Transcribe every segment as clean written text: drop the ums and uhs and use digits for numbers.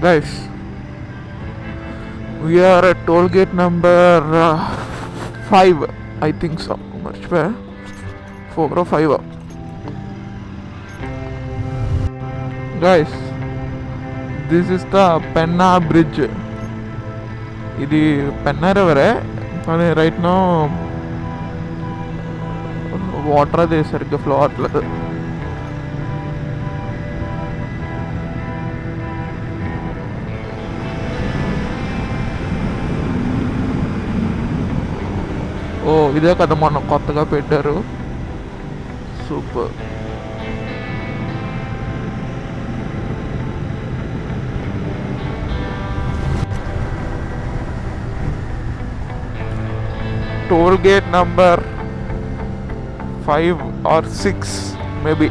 Guys, we are at toll gate number 5. I think so. Marchipaya 4 or 5. Guys, this is the Penna bridge. ఇది పెన్నా రివరే, కానీ right no water అది సరిగ్గా flow అవ్వట్లేదు. ఓ ఇదే కదా మొన్న కొత్తగా పెట్టారు. Super. Toll gate number 5 or 6 maybe.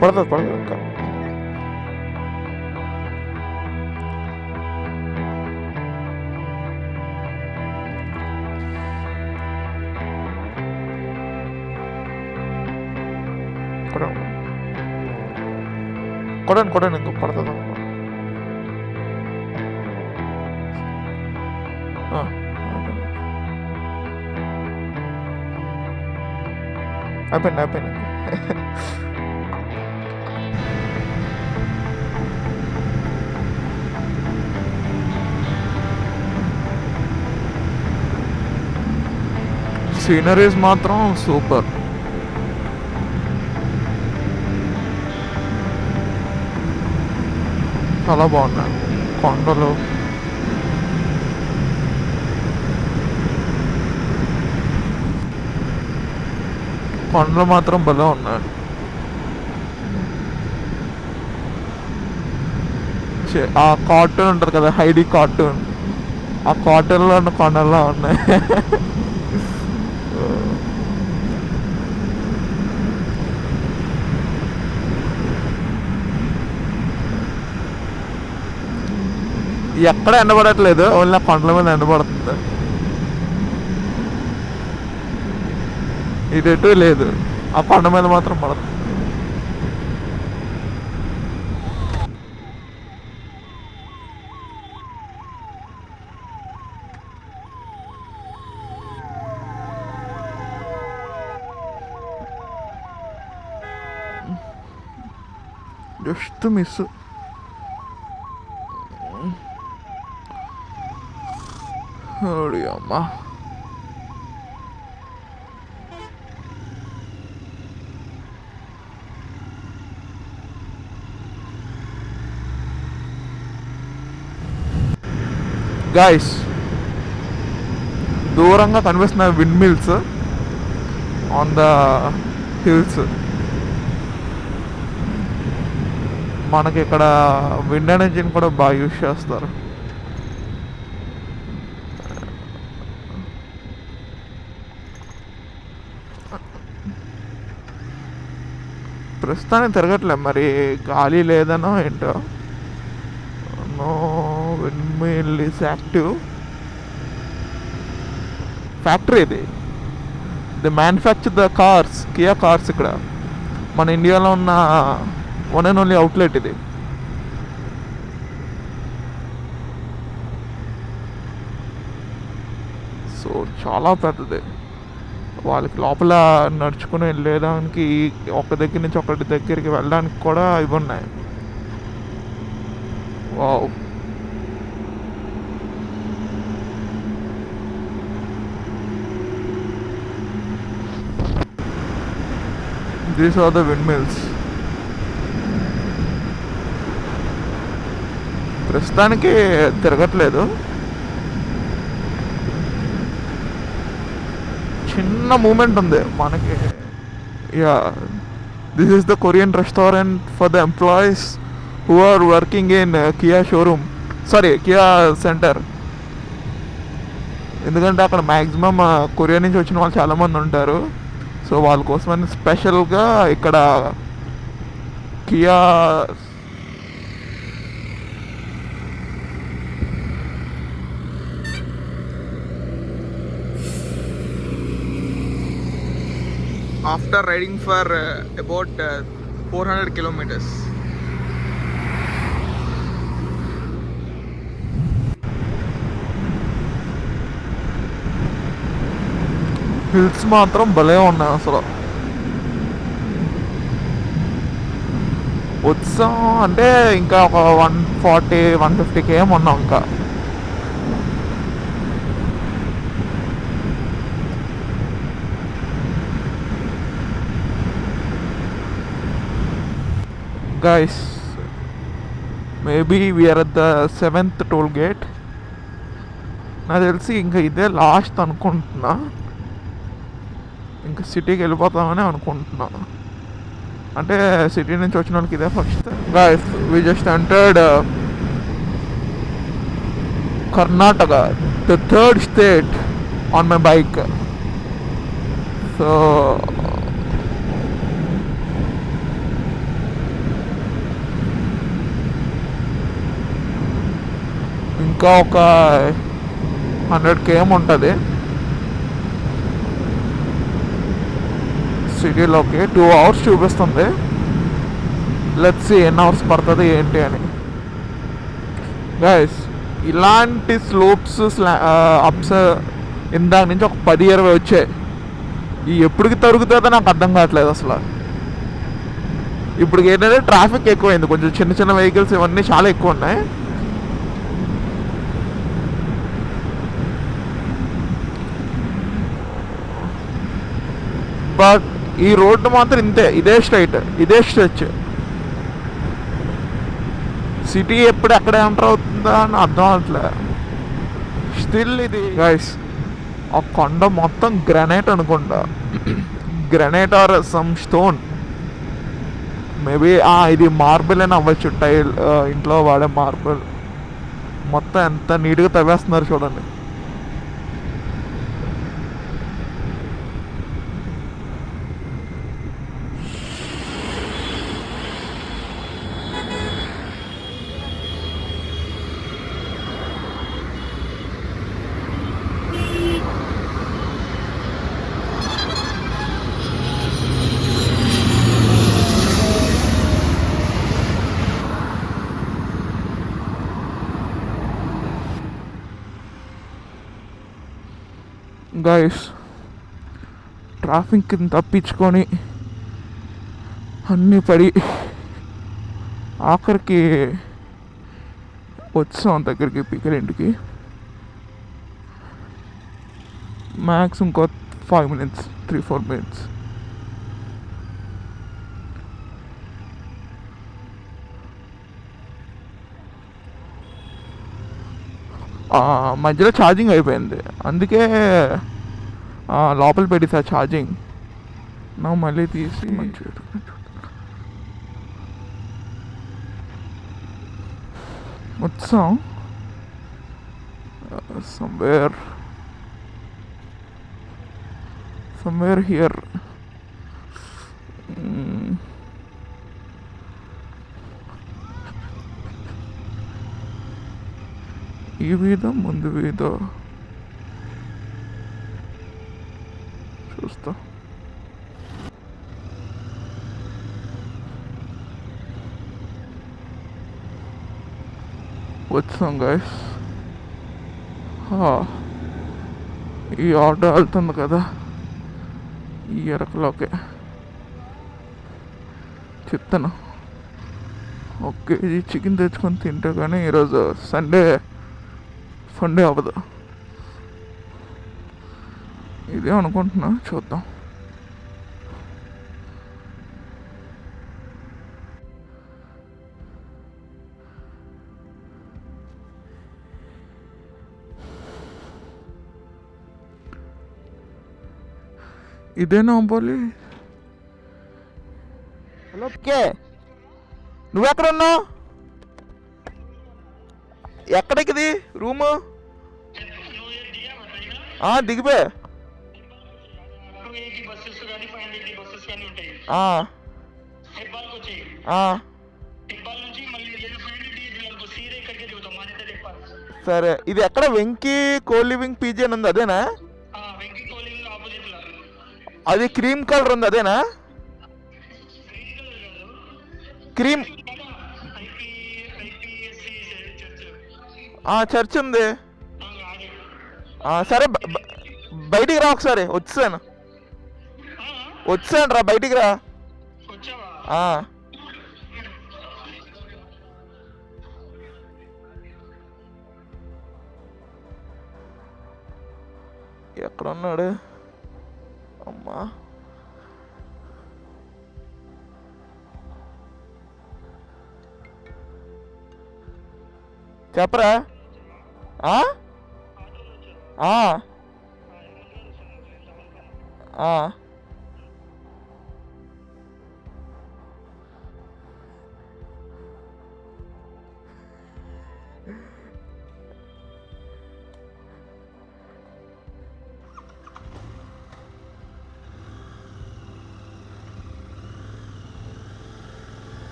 పడుతుంది ఇంకా. కొడండి ఇంకో పడుతుంది. అయిపోయింది. సీనరీస్ మాత్రం సూపర్. చాలా బాగున్నాయి. కొండలు, మాత్రం భలే ఉన్నాయి. ఆ కార్టూన్ ఉంటుంది కదా, హైడీ కార్టూన్, ఆ కార్టూన్లో ఉన్న కొండల్లో ఉన్నాయి. ఎక్కడ ఎండబడట్లేదు, ఓన్లీ కొండల మీద ఎండబడుతుంది. ఇటు లేదు, ఆ కొండ మీద మాత్రం పడుతుంది. Just miss. అమ్మా, గైస్ దూరంగా కనిపిస్తున్న wind mills on the hills. మనకి ఇక్కడ విండ్ ఎనర్జీని కూడా బాగా యూజ్ చేస్తారు. ప్రస్తుతానికి తిరగట్లే, మరి గాలి లేదనో ఏంటో. No wind mill is active. Factory ఇది, the manufacture the cars, Kia cars. ఇక్కడ మన ఇండియాలో ఉన్న వన్ అండ్ ఓన్లీ అవుట్లెట్ ఇది. సో చాలా పెద్దది. వాళ్ళకి లోపల నడుచుకుని వెళ్ళడానికి, ఒక దగ్గర నుంచి ఒకటి దగ్గరికి వెళ్ళడానికి కూడా ఇవి ఉన్నాయి. Wow. These are the wind mills. ప్రస్తుతానికి తిరగట్లేదు. చిన్న మూమెంట్ ఉంది మనకి. Yeah, this is the Korean restaurant for the employees who are working in Kia showroom, sorry Kia center. ఎందుకంటే అక్కడ మ్యాక్సిమం కొరియా నుంచి వచ్చిన వాళ్ళు చాలామంది ఉంటారు. సో వాళ్ళ కోసమని స్పెషల్గా ఇక్కడ Kia after riding for about 400 kilometers. Hills మాత్రం భలే ఉన్నాయి అసలు. వచ్చాం అంటే ఇంకా ఒక 140-150 km ఉన్నాం ఇంకా. Guys, maybe we're at the 7th toll gate. నాకు తెలిసి ఇంకా ఇదే లాస్ట్ అనుకుంటున్నా. ఇంకా సిటీకి వెళ్ళిపోతామని అనుకుంటున్నా. అంటే సిటీ నుంచి వచ్చిన వాళ్ళకి ఇదే first. Guys, we just entered Karnataka, the 3rd state on my bike. So ఇంకా ఒక 100 km ఉంటుంది సిటీలోకి. 2 hours చూపిస్తుంది. లెట్స్ సీ ఎన్ని అవర్స్ పడుతుంది ఏంటి అని. గైస్, ఇలాంటి స్లోప్స్ అప్స్ ఇందాక నుంచి ఒక 10-20 వచ్చాయి. ఈ ఎప్పటికి తరుగుతుందో నాకు అర్థం కావట్లేదు అసలు. ఇప్పుడు ఏంటంటే ట్రాఫిక్ ఎక్కువైంది, కొంచెం చిన్న చిన్న వెహికల్స్ ఇవన్నీ చాలా ఎక్కువ ఉన్నాయి. బట్ ఈ రోడ్డు మాత్రం ఇంతే, ఇదే స్ట్రైట్, ఇదే స్ట్రెచ్. సిటీ ఎప్పుడు ఎక్కడ ఎంటర్ అవుతుందా అని అర్థం అవట్లేదు. స్టిల్ ఇది గైస్, ఆ కొండ మొత్తం గ్రానైట్ అనుకుంటా, granite or some stone maybe. ఇది మార్బుల్ అని అవ్వచ్చు, టైల్, ఇంట్లో వాడే మార్బుల్. మొత్తం ఎంత నీట్గా తవ్వేస్తున్నారు చూడండి. గైస్, ట్రాఫిక్ని తప్పించుకొని అన్నీ పడి ఆఖరికి వచ్చాం దగ్గరికి, పికర్ ఇంటికి. మ్యాక్స్ ఇంకో 5 minutes, 3-4 minutes. మధ్యలో ఛార్జింగ్ అయిపోయింది, అందుకే లోపల పెట్టేసా ఛార్జింగ్. నా మళ్ళీ తీసి మంచిగా వచ్చాం. somewhere here. ఈ వీధో ముందు వీధో చూస్తా. వచ్చాం గైస్. ఈ ఆటో వెళ్తుంది కదా ఈ ఎరకలోకే. చెప్తాను, 1 kg చికెన్ తెచ్చుకొని తింటే కానీ ఈరోజు సండే అవ్వదు. ఇదే అనుకుంటున్నా, చూద్దాం. ఇదేనా అబ్బాలి? హలో కే, నువ్వెక్కడ ఉన్నావు? ఎక్కడికిది రూము? దిగిపోయా. సరే, ఇది ఎక్కడ? వెంకీ కోలివింగ్ పీజీ అని ఉంది, అదేనా? అది క్రీమ్ కలర్ ఉంది, అదేనా? క్రీమ్ చర్చ్ ఉంది. సరే, బయటికి రా ఒకసారి. వచ్చాను రా, బయటికి రా. ఎక్కడ ఉన్నాడు? అమ్మా, చెప్పరా?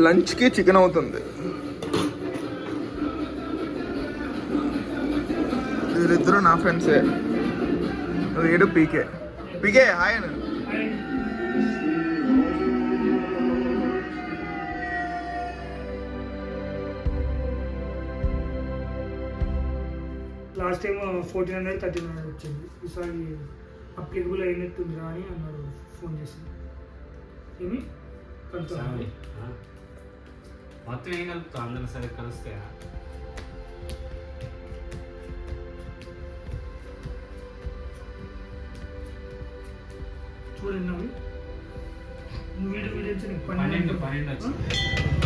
లంచ్కి చికెన్ అవుతుంది. వీళ్ళిద్దరూ నా ఫ్రెండ్సే. వీడు పీకే. పీకే హాయ్ అను. లాస్ట్ టైం 1400 1300 వచ్చింది. ఈసారి అప్లికబుల్ అయినట్టుందిరా అని అన్నారు ఫోన్ చేసి. ఏమి మొత్తం ఏం కలుపుతా? అందరూ సరే కలిస్తే చూడండి. నువ్వు వీడియో 12 వచ్చింది.